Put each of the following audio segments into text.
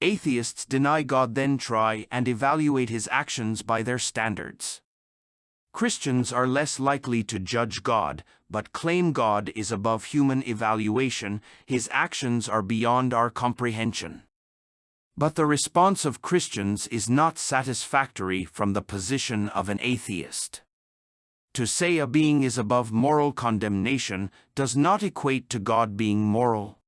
Atheists deny God, then try and evaluate his actions by their standards. Christians are less likely to judge God, but claim God is above human evaluation, his actions are beyond our comprehension. But the response of Christians is not satisfactory from the position of an atheist. To say a being is above moral condemnation does not equate to God being moral.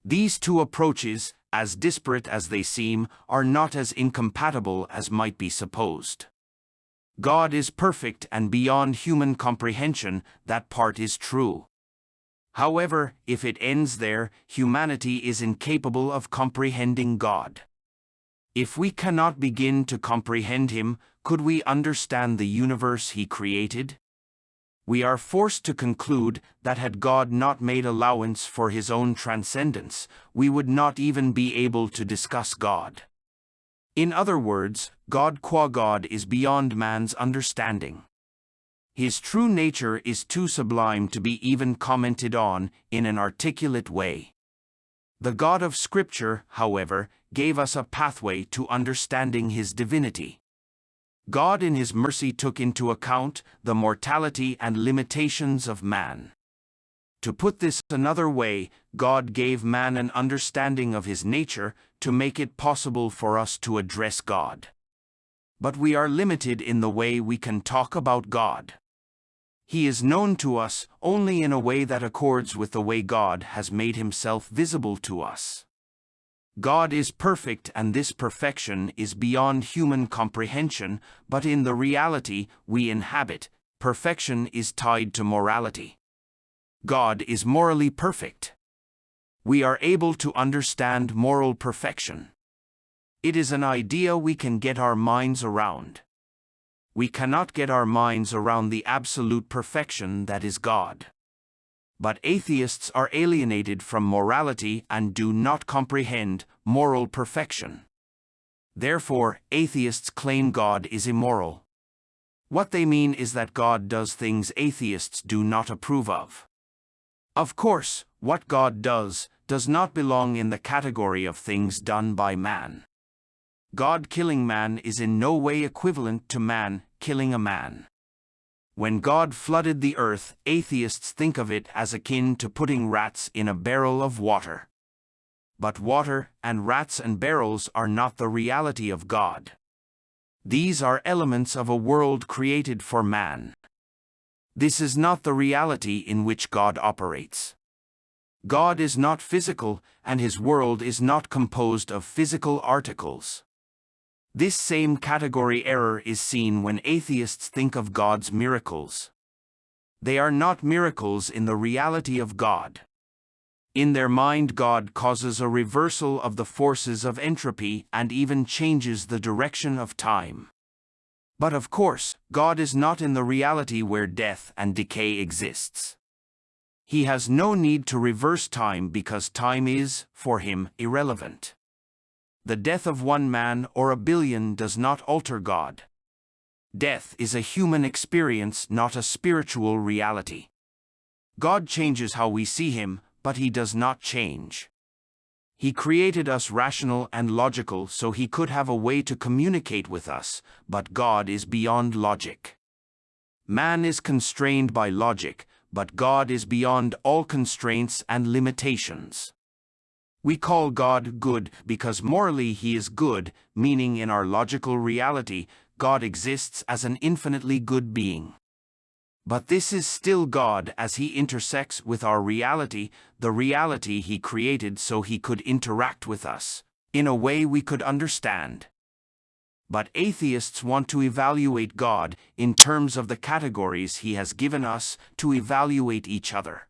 These two approaches, as disparate as they seem, are not as incompatible as might be supposed. God is perfect and beyond human comprehension, that part is true. However, if it ends there, humanity is incapable of comprehending God. If we cannot begin to comprehend him, could we understand the universe he created? We are forced to conclude that had God not made allowance for his own transcendence, we would not even be able to discuss God. In other words, God qua God is beyond man's understanding. His true nature is too sublime to be even commented on in an articulate way. The God of Scripture, however, gave us a pathway to understanding his divinity. God in his mercy took into account the mortality and limitations of man. To put this another way, God gave man an understanding of his nature to make it possible for us to address God. But we are limited in the way we can talk about God. He is known to us only in a way that accords with the way God has made himself visible to us. God is perfect, and this perfection is beyond human comprehension, but in the reality we inhabit, perfection is tied to morality. God is morally perfect. We are able to understand moral perfection. It is an idea we can get our minds around. We cannot get our minds around the absolute perfection that is God. But atheists are alienated from morality and do not comprehend moral perfection. Therefore, atheists claim God is immoral. What they mean is that God does things atheists do not approve of. Of course, what God does not belong in the category of things done by man. God killing man is in no way equivalent to man killing a man. When God flooded the earth, atheists think of it as akin to putting rats in a barrel of water. But water and rats and barrels are not the reality of God. These are elements of a world created for man. This is not the reality in which God operates. God is not physical, and his world is not composed of physical articles. This same category error is seen when atheists think of God's miracles. They are not miracles in the reality of God. In their mind, God causes a reversal of the forces of entropy and even changes the direction of time. But of course, God is not in the reality where death and decay exists. He has no need to reverse time because time is, for him, irrelevant. The death of one man or a billion does not alter God. Death is a human experience, not a spiritual reality. God changes how we see him, but he does not change. He created us rational and logical so he could have a way to communicate with us, but God is beyond logic. Man is constrained by logic, but God is beyond all constraints and limitations. We call God good because morally he is good, meaning in our logical reality, God exists as an infinitely good being. But this is still God as he intersects with our reality, the reality he created so he could interact with us, in a way we could understand. But atheists want to evaluate God in terms of the categories he has given us to evaluate each other.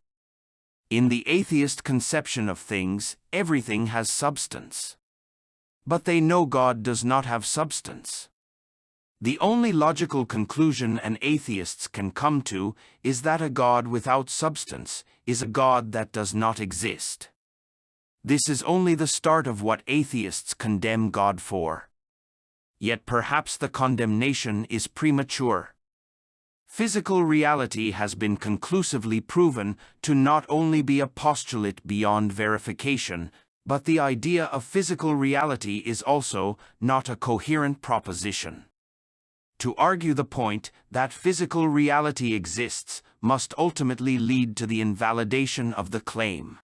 In the atheist conception of things, everything has substance. But they know God does not have substance. The only logical conclusion an atheist can come to is that a God without substance is a God that does not exist. This is only the start of what atheists condemn God for. Yet perhaps the condemnation is premature. Physical reality has been conclusively proven to not only be a postulate beyond verification, But the idea of physical reality is also not a coherent proposition. To argue the point that physical reality exists must ultimately lead to the invalidation of the claim.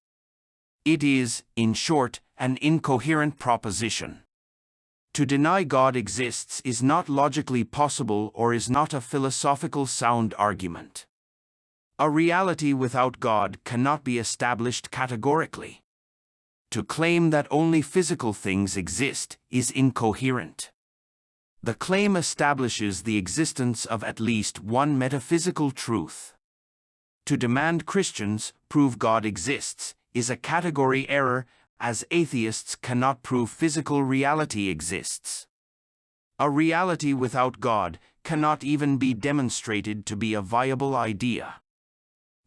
It is, in short, an incoherent proposition. To deny God exists is not logically possible or is not a philosophical sound argument. A reality without God cannot be established categorically. To claim that only physical things exist is incoherent. The claim establishes the existence of at least one metaphysical truth. To demand Christians prove God exists is a category error, as atheists cannot prove physical reality exists. A reality without God cannot even be demonstrated to be a viable idea.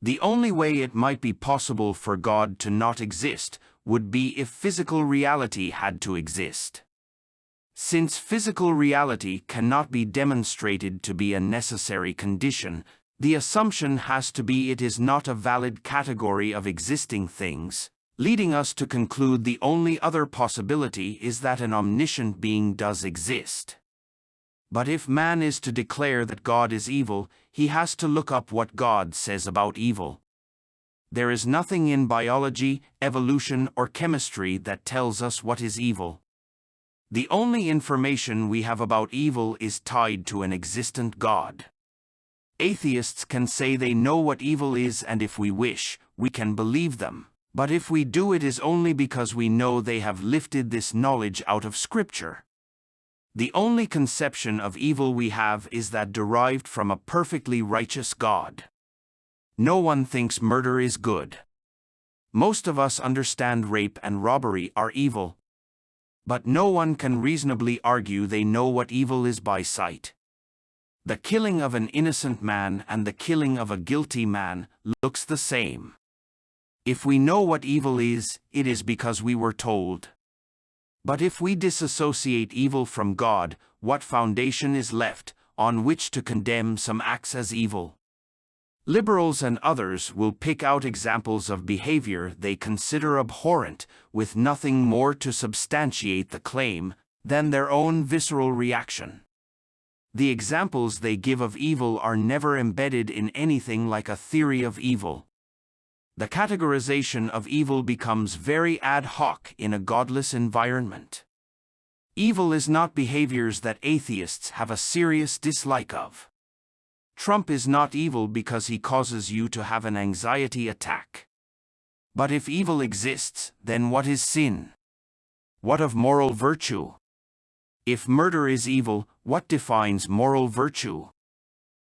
The only way it might be possible for God to not exist would be if physical reality had to exist. Since physical reality cannot be demonstrated to be a necessary condition, the assumption has to be it is not a valid category of existing things, leading us to conclude the only other possibility is that an omniscient being does exist. But if man is to declare that God is evil, he has to look up what God says about evil. There is nothing in biology, evolution, or chemistry that tells us what is evil. The only information we have about evil is tied to an existent God. Atheists can say they know what evil is, and if we wish, we can believe them. But if we do, it is only because we know they have lifted this knowledge out of Scripture. The only conception of evil we have is that derived from a perfectly righteous God. No one thinks murder is good. Most of us understand rape and robbery are evil. But no one can reasonably argue they know what evil is by sight. The killing of an innocent man and the killing of a guilty man looks the same. If we know what evil is, it is because we were told. But if we disassociate evil from God, what foundation is left on which to condemn some acts as evil? Liberals and others will pick out examples of behavior they consider abhorrent, with nothing more to substantiate the claim than their own visceral reaction. The examples they give of evil are never embedded in anything like a theory of evil. The categorization of evil becomes very ad hoc in a godless environment. Evil is not behaviors that atheists have a serious dislike of. Trump is not evil because he causes you to have an anxiety attack. But if evil exists, then what is sin? What of moral virtue? If murder is evil, what defines moral virtue?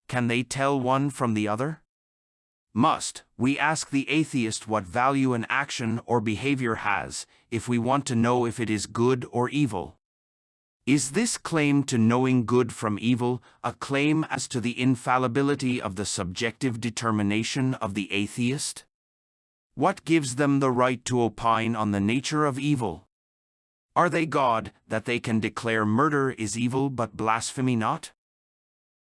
Can they tell one from the other? Must we ask the atheist what value an action or behavior has, if we want to know if it is good or evil? Is this claim to knowing good from evil a claim as to the infallibility of the subjective determination of the atheist? What gives them the right to opine on the nature of evil? Are they God, that they can declare murder is evil but blasphemy not?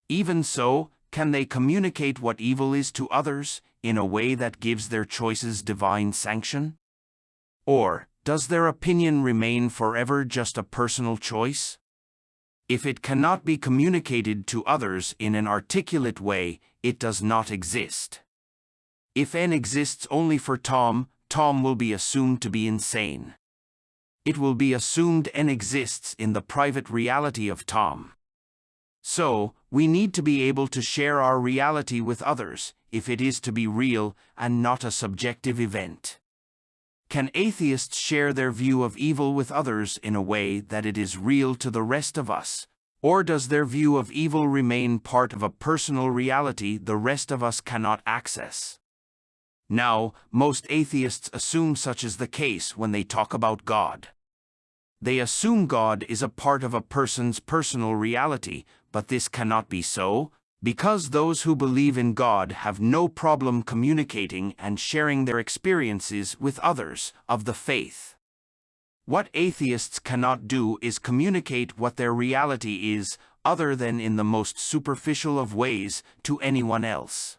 Even so, can they communicate what evil is to others in a way that gives their choices divine sanction? Or does their opinion remain forever just a personal choice? If it cannot be communicated to others in an articulate way, it does not exist. If N exists only for Tom, Tom will be assumed to be insane. It will be assumed N exists in the private reality of Tom. So, we need to be able to share our reality with others, if it is to be real and not a subjective event. Can atheists share their view of evil with others in a way that it is real to the rest of us? Or does their view of evil remain part of a personal reality the rest of us cannot access? Now, most atheists assume such is the case when they talk about God. They assume God is a part of a person's personal reality, but this cannot be so, because those who believe in God have no problem communicating and sharing their experiences with others of the faith. What atheists cannot do is communicate what their reality is, other than in the most superficial of ways, to anyone else.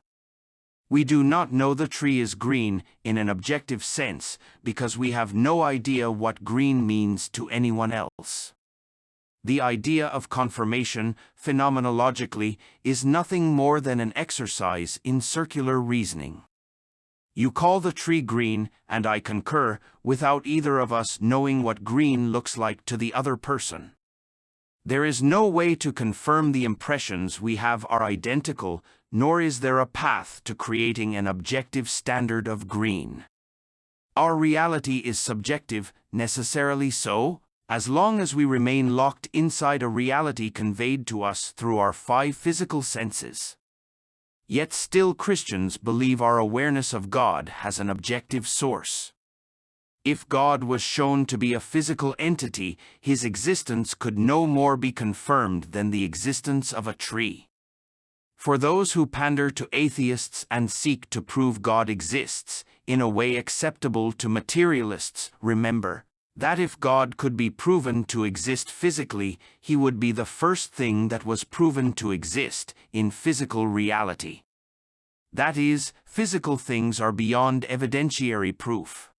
We do not know the tree is green in an objective sense because we have no idea what green means to anyone else. The idea of confirmation, phenomenologically, is nothing more than an exercise in circular reasoning. You call the tree green, and I concur, without either of us knowing what green looks like to the other person. There is no way to confirm the impressions we have are identical, nor is there a path to creating an objective standard of green. Our reality is subjective, necessarily so, as long as we remain locked inside a reality conveyed to us through our 5 physical senses. Yet still Christians believe our awareness of God has an objective source. If God was shown to be a physical entity, his existence could no more be confirmed than the existence of a tree. For those who pander to atheists and seek to prove God exists, in a way acceptable to materialists, remember that if God could be proven to exist physically, he would be the first thing that was proven to exist in physical reality. That is, physical things are beyond evidentiary proof.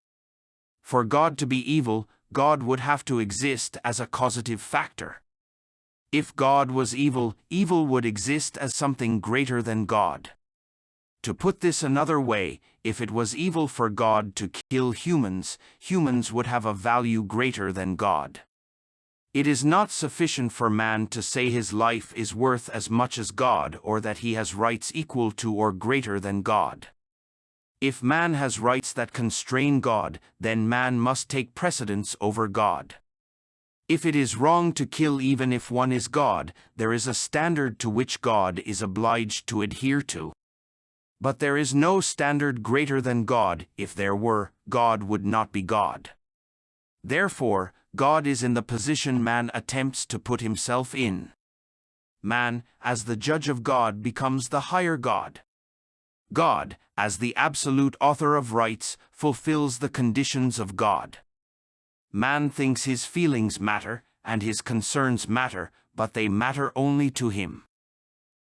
For God to be evil, God would have to exist as a causative factor. If God was evil, evil would exist as something greater than God. To put this another way, if it was evil for God to kill humans, humans would have a value greater than God. It is not sufficient for man to say his life is worth as much as God or that he has rights equal to or greater than God. If man has rights that constrain God, then man must take precedence over God. If it is wrong to kill even if one is God, there is a standard to which God is obliged to adhere to. But there is no standard greater than God. If there were, God would not be God. Therefore, God is in the position man attempts to put himself in. Man, as the judge of God, becomes the higher God. God, as the absolute author of rights, fulfills the conditions of God. Man thinks his feelings matter, and his concerns matter, but they matter only to him.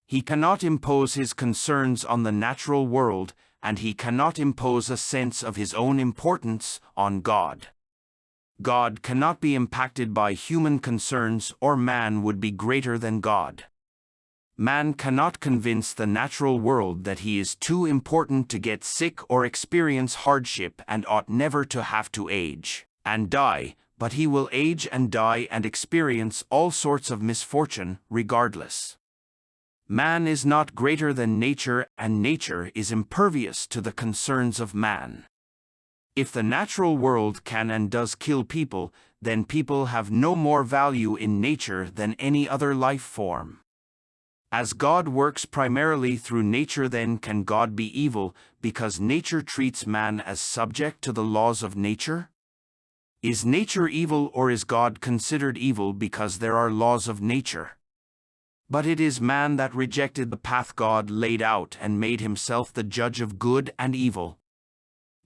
He cannot impose his concerns on the natural world, and he cannot impose a sense of his own importance on God. God cannot be impacted by human concerns, or man would be greater than God. Man cannot convince the natural world that he is too important to get sick or experience hardship and ought never to have to age and die, but he will age and die and experience all sorts of misfortune regardless. Man is not greater than nature, and nature is impervious to the concerns of man. If the natural world can and does kill people, then people have no more value in nature than any other life form. As God works primarily through nature, then can God be evil because nature treats man as subject to the laws of nature? Is nature evil, or is God considered evil because there are laws of nature? But it is man that rejected the path God laid out and made himself the judge of good and evil.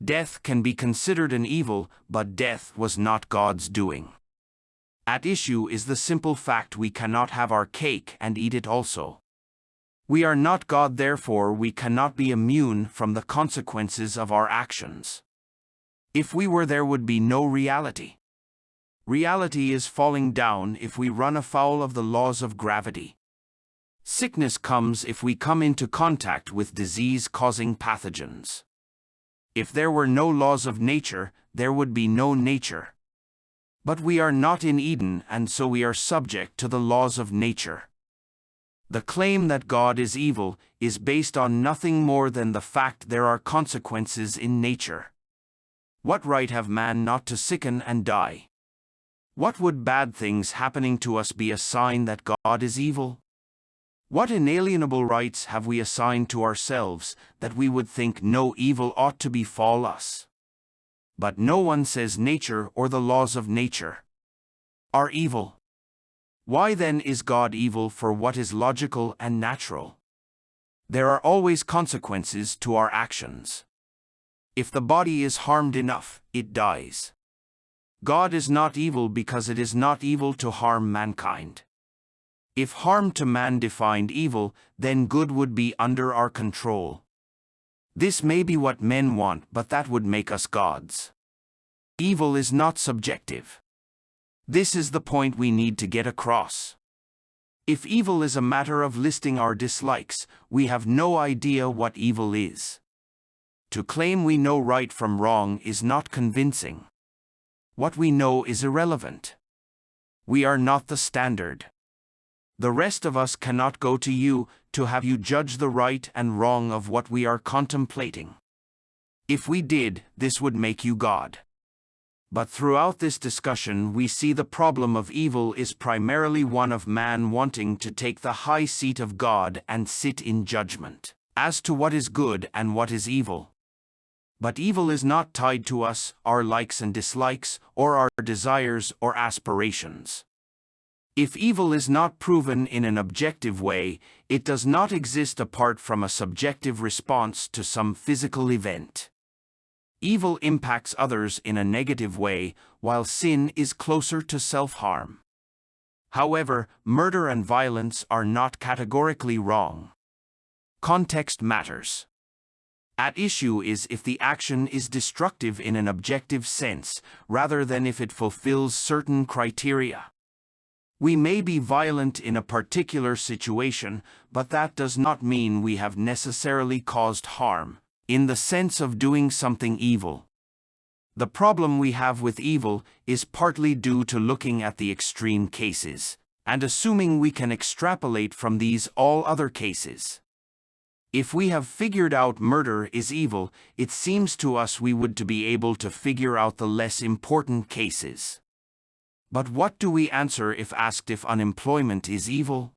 Death can be considered an evil, but death was not God's doing. At issue is the simple fact we cannot have our cake and eat it also. We are not God, therefore we cannot be immune from the consequences of our actions. If we were, there would be no reality. Reality is falling down if we run afoul of the laws of gravity. Sickness comes if we come into contact with disease-causing pathogens. If there were no laws of nature, there would be no nature. But we are not in Eden, and so we are subject to the laws of nature. The claim that God is evil is based on nothing more than the fact there are consequences in nature. What right have man not to sicken and die? What would bad things happening to us be a sign that God is evil? What inalienable rights have we assigned to ourselves that we would think no evil ought to befall us? But no one says nature or the laws of nature are evil. Why then is God evil for what is logical and natural? There are always consequences to our actions. If the body is harmed enough, it dies. God is not evil because it is not evil to harm mankind. If harm to man defined evil, then good would be under our control. This may be what men want, but that would make us gods. Evil is not subjective. This is the point we need to get across. If evil is a matter of listing our dislikes, we have no idea what evil is. To claim we know right from wrong is not convincing. What we know is irrelevant. We are not the standard. The rest of us cannot go to you to have you judge the right and wrong of what we are contemplating. If we did, this would make you God. But throughout this discussion we see the problem of evil is primarily one of man wanting to take the high seat of God and sit in judgment as to what is good and what is evil. But evil is not tied to us, our likes and dislikes, or our desires or aspirations. If evil is not proven in an objective way, it does not exist apart from a subjective response to some physical event. Evil impacts others in a negative way, while sin is closer to self-harm. However, murder and violence are not categorically wrong. Context matters. At issue is if the action is destructive in an objective sense, rather than if it fulfills certain criteria. We may be violent in a particular situation, but that does not mean we have necessarily caused harm, in the sense of doing something evil. The problem we have with evil is partly due to looking at the extreme cases, and assuming we can extrapolate from these all other cases. If we have figured out murder is evil, it seems to us we would to be able to figure out the less important cases. But what do we answer if asked if unemployment is evil?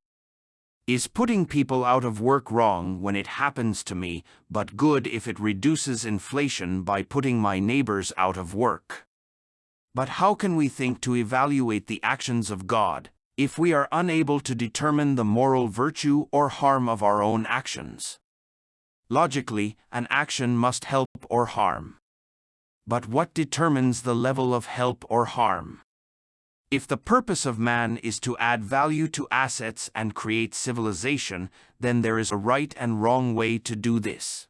Is putting people out of work wrong when it happens to me, but good if it reduces inflation by putting my neighbors out of work? But how can we think to evaluate the actions of God if we are unable to determine the moral virtue or harm of our own actions? Logically, an action must help or harm. But what determines the level of help or harm? If the purpose of man is to add value to assets and create civilization, then there is a right and wrong way to do this.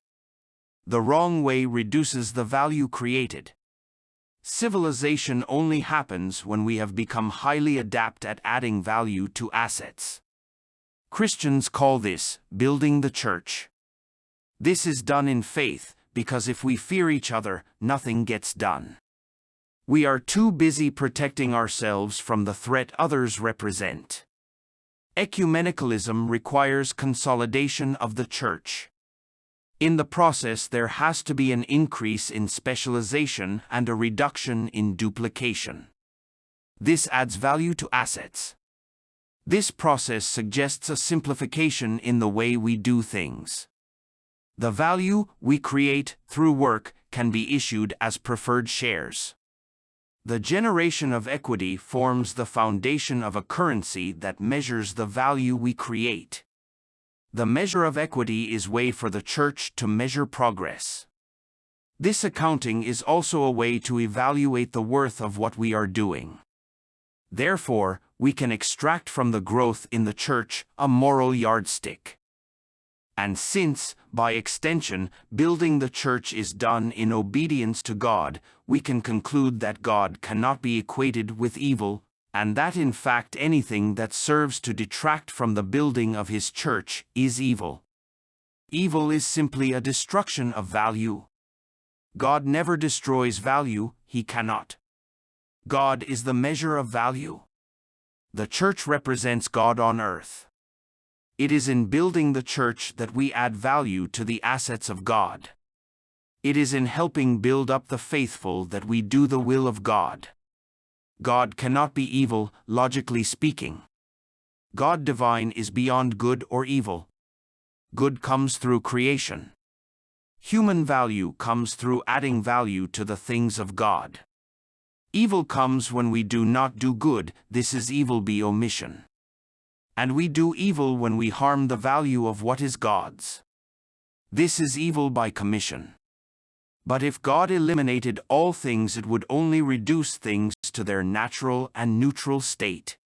The wrong way reduces the value created. Civilization only happens when we have become highly adept at adding value to assets. Christians call this building the church. This is done in faith, because if we fear each other, nothing gets done. We are too busy protecting ourselves from the threat others represent. Ecumenicalism requires consolidation of the church. In the process, there has to be an increase in specialization and a reduction in duplication. This adds value to assets. This process suggests a simplification in the way we do things. The value we create through work can be issued as preferred shares. The generation of equity forms the foundation of a currency that measures the value we create. The measure of equity is a way for the church to measure progress. This accounting is also a way to evaluate the worth of what we are doing. Therefore, we can extract from the growth in the church a moral yardstick. And since, by extension, building the church is done in obedience to God, we can conclude that God cannot be equated with evil, and that in fact anything that serves to detract from the building of His church is evil. Evil is simply a destruction of value. God never destroys value, He cannot. God is the measure of value. The church represents God on earth. It is in building the church that we add value to the assets of God. It is in helping build up the faithful that we do the will of God. God cannot be evil, logically speaking. God divine is beyond good or evil. Good comes through creation. Human value comes through adding value to the things of God. Evil comes when we do not do good, this is evil by omission. And we do evil when we harm the value of what is God's. This is evil by commission. But if God eliminated all things, it would only reduce things to their natural and neutral state.